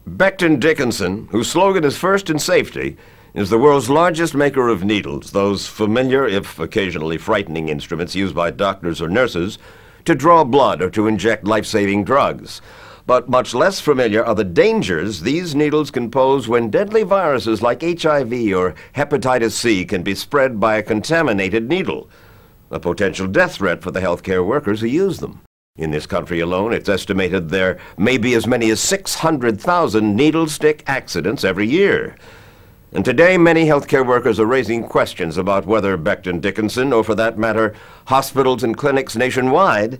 Becton Dickinson, whose slogan is "First in Safety," is the world's largest maker of needles, those familiar, if occasionally frightening, instruments used by doctors or nurses to draw blood or to inject life-saving drugs. But much less familiar are the dangers these needles can pose when deadly viruses like HIV or hepatitis C can be spread by a contaminated needle, a potential death threat for the healthcare workers who use them. In this country alone, it's estimated there may be as many as 600,000 needle stick accidents every year. And today, many healthcare workers are raising questions about whether Becton Dickinson, or for that matter, hospitals and clinics nationwide,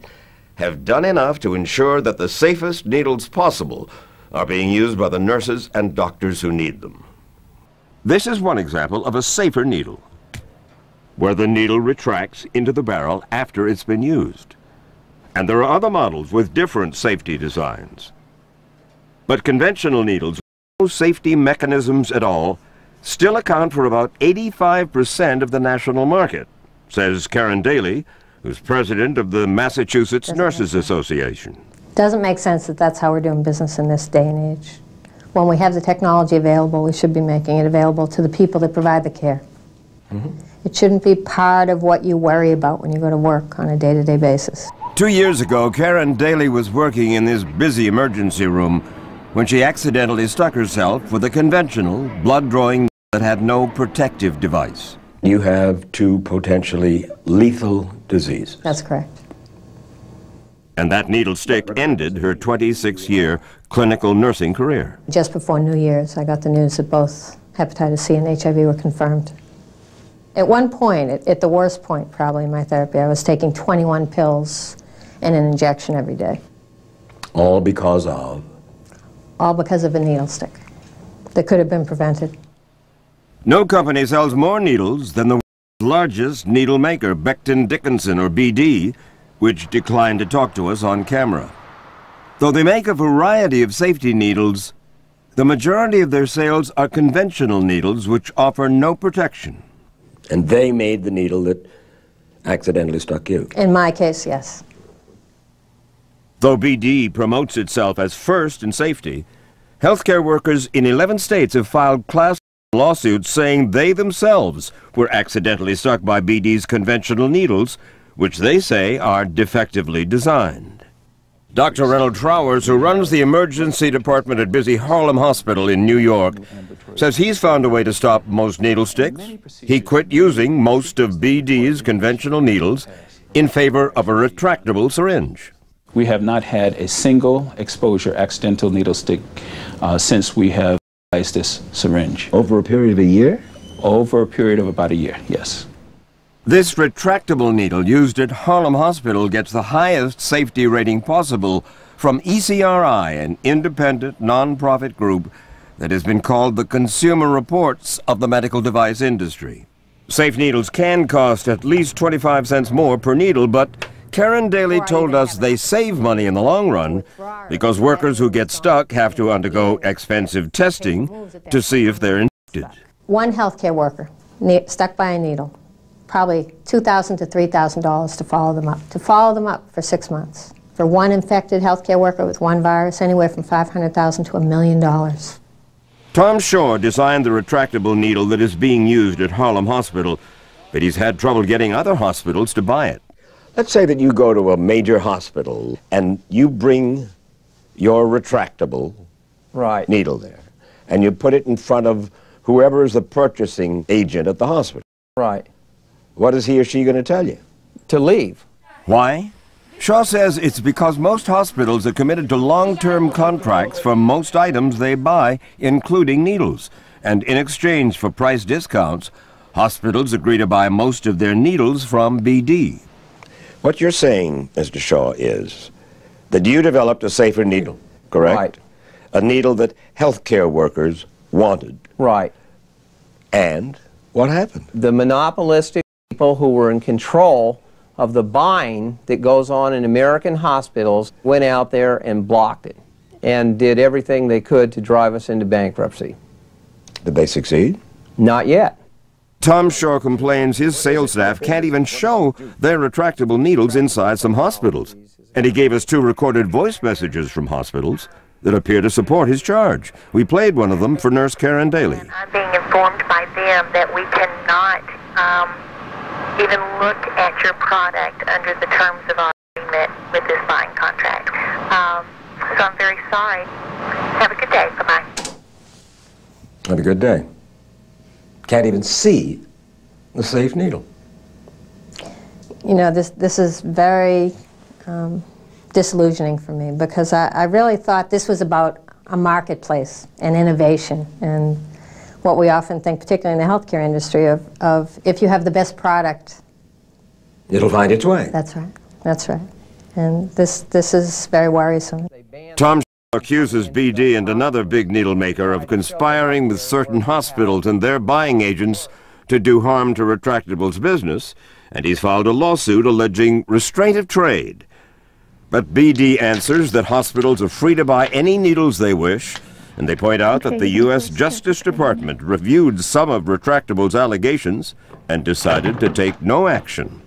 have done enough to ensure that the safest needles possible are being used by the nurses and doctors who need them. This is one example of a safer needle, where the needle retracts into the barrel after it's been used. And there are other models with different safety designs. But conventional needles, with no safety mechanisms at all, still account for about 85% of the national market, says Karen Daly, who's president of the Massachusetts Nurses Association. Doesn't make sense that that's how we're doing business in this day and age. When we have the technology available, we should be making it available to the people that provide the care. It shouldn't be part of what you worry about when you go to work on a day-to-day basis. 2 years ago, Karen Daly was working in this busy emergency room when she accidentally stuck herself with a conventional blood-drawing needle that had no protective device. You have two potentially lethal diseases. That's correct. And that needle stick ended her 26-year clinical nursing career. Just before New Year's, I got the news that both hepatitis C and HIV were confirmed. At one point, at the worst point probably in my therapy, I was taking 21 pills and an injection every day. All because of? All because of a needle stick that could have been prevented. No company sells more needles than the largest needle maker, Becton Dickinson, or BD, which declined to talk to us on camera. Though they make a variety of safety needles, the majority of their sales are conventional needles which offer no protection. And they made the needle that accidentally stuck you? In my case, yes. Though BD promotes itself as first in safety, healthcare workers in 11 states have filed class lawsuits saying they themselves were accidentally stuck by BD's conventional needles, which they say are defectively designed. Dr. Reynold Trowers, who runs the emergency department at busy Harlem Hospital in New York, says he's found a way to stop most needle sticks. He quit using most of BD's conventional needles in favor of a retractable syringe. We have not had a single exposure accidental needle stick since we have utilized this syringe. Over a period of a year? Over a period of about a year, yes. This retractable needle used at Harlem Hospital gets the highest safety rating possible from ECRI, an independent non-profit group that has been called the Consumer Reports of the medical device industry. Safe needles can cost at least 25 cents more per needle, but Karen Daly told us they save money in the long run because workers who get stuck have to undergo expensive testing to see if they're infected. One healthcare worker stuck by a needle, probably $2,000 to $3,000 to follow them up for 6 months. For one infected healthcare worker with one virus, anywhere from $500,000 to $1 million. Tom Shaw designed the retractable needle that is being used at Harlem Hospital, but he's had trouble getting other hospitals to buy it. Let's say that you go to a major hospital and you bring your retractable needle there, and you put it in front of whoever is the purchasing agent at the hospital. Right. What is he or she going to tell you? To leave. Why? Shaw says it's because most hospitals are committed to long-term contracts for most items they buy, including needles. And in exchange for price discounts, hospitals agree to buy most of their needles from BD. What you're saying, Mr. Shaw, is that you developed a safer needle, correct? Right. A needle that healthcare workers wanted. Right. And what happened? The monopolistic people who were in control of the buying that goes on in American hospitals went out there and blocked it and did everything they could to drive us into bankruptcy. Did they succeed? Not yet. Tom Shaw complains his sales staff can't even show their retractable needles inside some hospitals. And he gave us 2 recorded voice messages from hospitals that appear to support his charge. We played one of them for Nurse Karen Daly. I'm being informed by them that we cannot even look at your product under the terms of our agreement with this buying contract. So I'm very sorry. Have a good day. Bye-bye. Have a good day. Can't even see the safe needle. You know, this is very disillusioning for me, because I really thought this was about a marketplace and innovation, and what we often think, particularly in the healthcare industry, of if you have the best product, it'll find its way. That's right. That's right. And this is very worrisome. Tom accuses BD and another big needle maker of conspiring with certain hospitals and their buying agents to do harm to Retractable's business, and he's filed a lawsuit alleging restraint of trade. But BD answers that hospitals are free to buy any needles they wish, and they point out that the U.S. Justice Department reviewed some of Retractable's allegations and decided to take no action.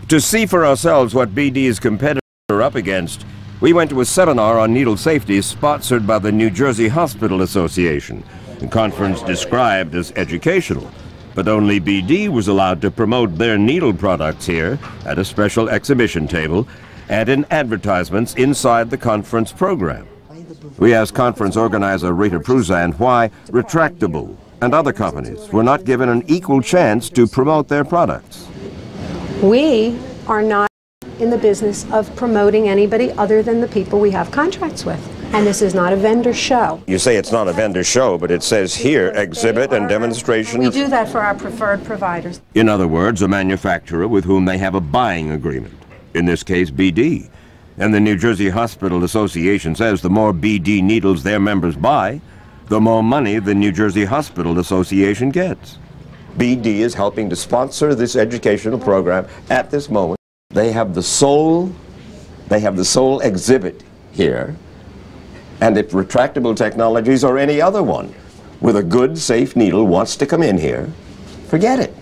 To see for ourselves what BD's competitors are up against, we went to a seminar on needle safety sponsored by the New Jersey Hospital Association, a conference described as educational. But only BD was allowed to promote their needle products here at a special exhibition table and in advertisements inside the conference program. We asked conference organizer Rita Pruzan why Retractable and other companies were not given an equal chance to promote their products. We are not in the business of promoting anybody other than the people we have contracts with. And this is not a vendor show. You say it's not a vendor show, but it says here exhibit and demonstration. We do that for our preferred providers. In other words, a manufacturer with whom they have a buying agreement. In this case, BD. And the New Jersey Hospital Association says the more BD needles their members buy, the more money the New Jersey Hospital Association gets. BD is helping to sponsor this educational program at this moment. They have the sole exhibit here, and if Retractable Technologies or any other one with a good, safe needle wants to come in here, forget it.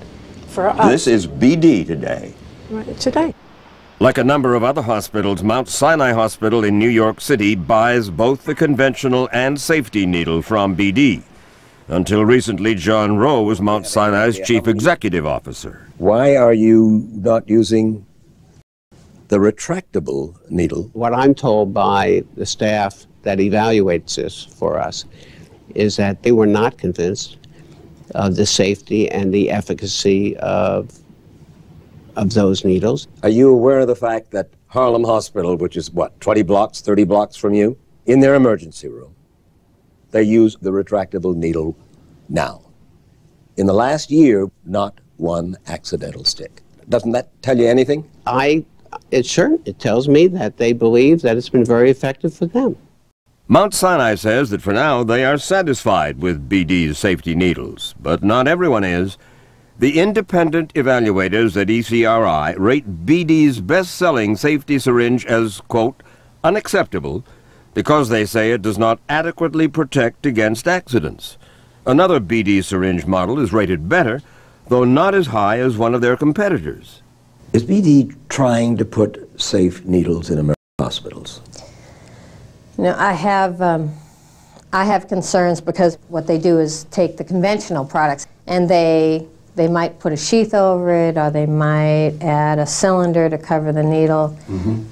For us. This is BD today. Right, today. Like a number of other hospitals, Mount Sinai Hospital in New York City buys both the conventional and safety needle from BD. Until recently, John Rowe was Mount Sinai's chief executive officer. Why are you not using the retractable needle? What I'm told by the staff that evaluates this for us is that they were not convinced of the safety and the efficacy of those needles. Are you aware of the fact that Harlem Hospital, which is what, 20 blocks, 30 blocks from you, in their emergency room, they use the retractable needle now? In the last year, not one accidental stick. Doesn't that tell you anything? It tells me that they believe that it's been very effective for them. Mount Sinai says that for now they are satisfied with BD's safety needles, but not everyone is. The independent evaluators at ECRI rate BD's best-selling safety syringe as, quote, unacceptable because they say it does not adequately protect against accidents. Another BD syringe model is rated better, though not as high as one of their competitors. Is BD trying to put safe needles in American hospitals? You know, I have concerns because what they do is take the conventional products and they might put a sheath over it, or they might add a cylinder to cover the needle,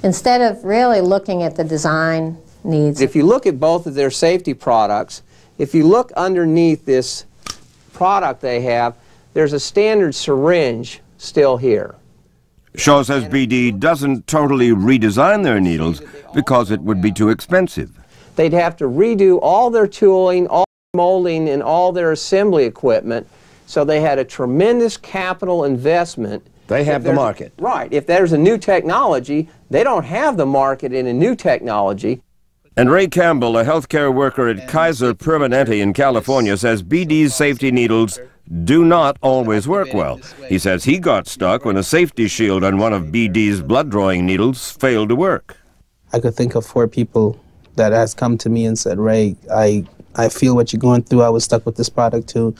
instead of really looking at the design needs. If you look at both of their safety products, if you look underneath this product they have, there's a standard syringe still here. Shaw says BD doesn't totally redesign their needles because it would be too expensive. They'd have to redo all their tooling, all their molding, and all their assembly equipment, so they had a tremendous capital investment. They have the market. Right. If there's a new technology, they don't have the market in a new technology. And Ray Campbell, a healthcare worker at Kaiser Permanente in California, says BD's safety needles do not always work well. He says he got stuck when a safety shield on one of BD's blood-drawing needles failed to work. I could think of 4 people that has come to me and said, Ray, I feel what you're going through. I was stuck with this product too,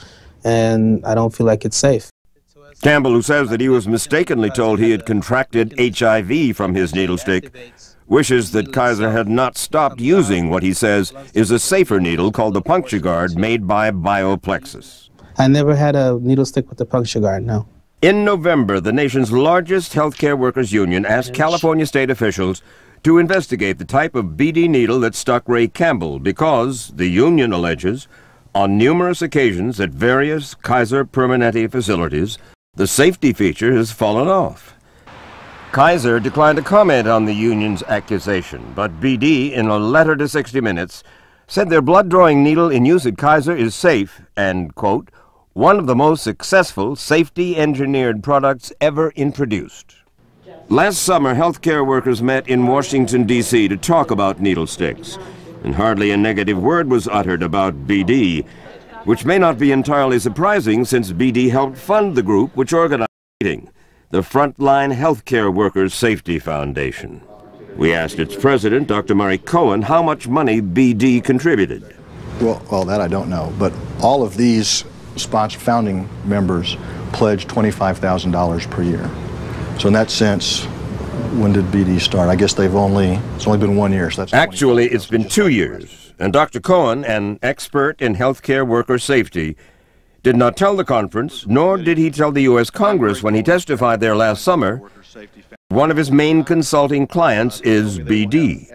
and I don't feel like it's safe. Campbell, who says that he was mistakenly told he had contracted HIV from his needle stick, wishes that Kaiser had not stopped using what he says is a safer needle called the Puncture Guard made by Bioplexus. I never had a needle stick with the puncture guard, no. In November, the nation's largest healthcare workers union asked California state officials to investigate the type of BD needle that stuck Ray Campbell because, the union alleges, on numerous occasions at various Kaiser Permanente facilities, the safety feature has fallen off. Kaiser declined to comment on the union's accusation, but BD, in a letter to 60 Minutes, said their blood-drawing needle in use at Kaiser is safe and, quote, one of the most successful safety-engineered products ever introduced. Last summer, healthcare workers met in Washington, D.C. to talk about needle sticks, and hardly a negative word was uttered about BD, which may not be entirely surprising since BD helped fund the group which organized the meeting, the Frontline Healthcare Workers Safety Foundation. We asked its president, Dr. Murray Cohen, how much money BD contributed. Well, that I don't know, but all of these founding members pledged $25,000 per year. So in that sense, when did BD start? I guess it's only been 1 year. So that's actually, it's been 2 years. And Dr. Cohen, an expert in healthcare worker safety, did not tell the conference, nor did he tell the U.S. Congress when he testified there last summer, one of his main consulting clients is BD.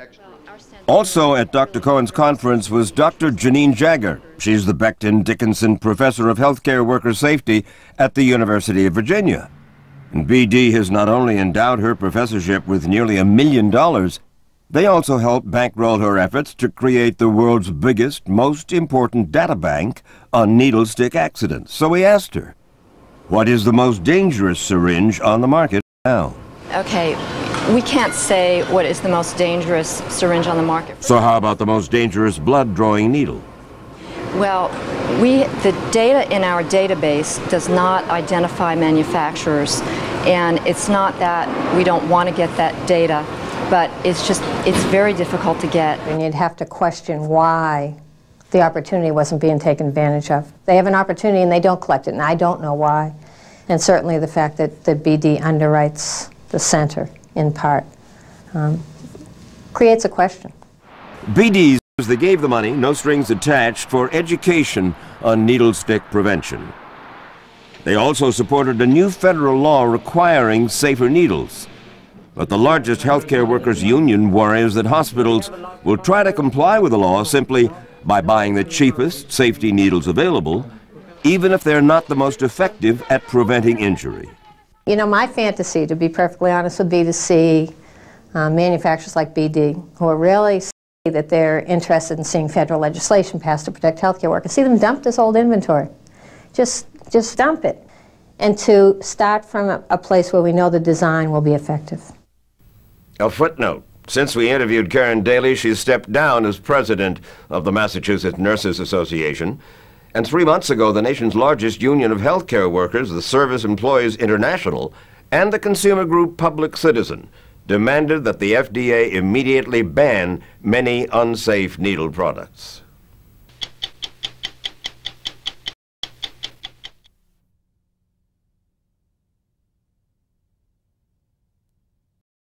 Also at Dr. Cohen's conference was Dr. Janine Jagger. She's the Becton Dickinson Professor of Healthcare Worker Safety at the University of Virginia. And BD has not only endowed her professorship with nearly $1 million, they also helped bankroll her efforts to create the world's biggest, most important data bank on needle stick accidents. So we asked her, what is the most dangerous syringe on the market now? Okay, we can't say what is the most dangerous syringe on the market. So how about the most dangerous blood-drawing needle? Well, the data in our database does not identify manufacturers, and it's not that we don't want to get that data, but it's very difficult to get. And you'd have to question why the opportunity wasn't being taken advantage of. They have an opportunity and they don't collect it, and I don't know why. And certainly the fact that the BD underwrites the center, in part, creates a question. BD's they gave the money, no strings attached, for education on needle stick prevention. They also supported a new federal law requiring safer needles. But the largest healthcare workers union worries that hospitals will try to comply with the law simply by buying the cheapest safety needles available, even if they're not the most effective at preventing injury. You know, my fantasy, to be perfectly honest, would be to see manufacturers like BD, who are really that they're interested in seeing federal legislation passed to protect healthcare workers, see them dump this old inventory. Just dump it. And to start from a place where we know the design will be effective. A footnote. Since we interviewed Karen Daly, she's stepped down as president of the Massachusetts Nurses Association. And 3 months ago, the nation's largest union of healthcare workers, the Service Employees International, and the consumer group Public Citizen, demanded that the FDA immediately ban many unsafe needle products.